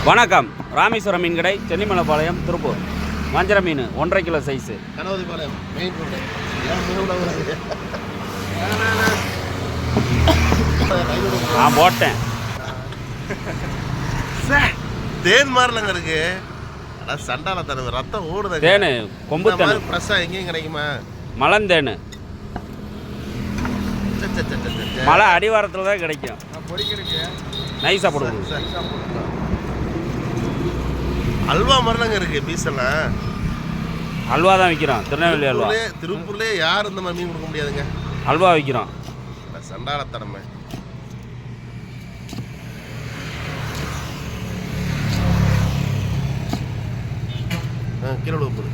வணக்கம். ராமேஸ்வரம் மீன் கடை, சென்னிமலைப்பாளையம், திருப்பூர். வஞ்சர மீன் 1.5 kilo size. Ganapathipalayam main road. நான் போட்டேன். தேன் மாதிரிலங்க இருக்கு. அதான் சண்டால தருது, ரத்தம் ஓடுது. தேனு, கொம்பு தேனு. ஃப்ரெஷ்ஷாக எங்கேயும் கிடைக்குமா? மலந்தேனு. மலை அடிவாரத்தில் தான் கிடைக்கும். நைஸாக போடுவோம். அல்வா மாதிரிலங்க இருக்கு பீஸ் எல்லாம். அல்வா தான் விற்கிறோம். திருநெல்வேலி அல்வா. திருப்பூர்லேயே யாரும் இந்த மாதிரி மீன் கொடுக்க முடியாதுங்க. அல்வா விற்கிறோம். சண்டாலத்தனமே. கீழே போகுது.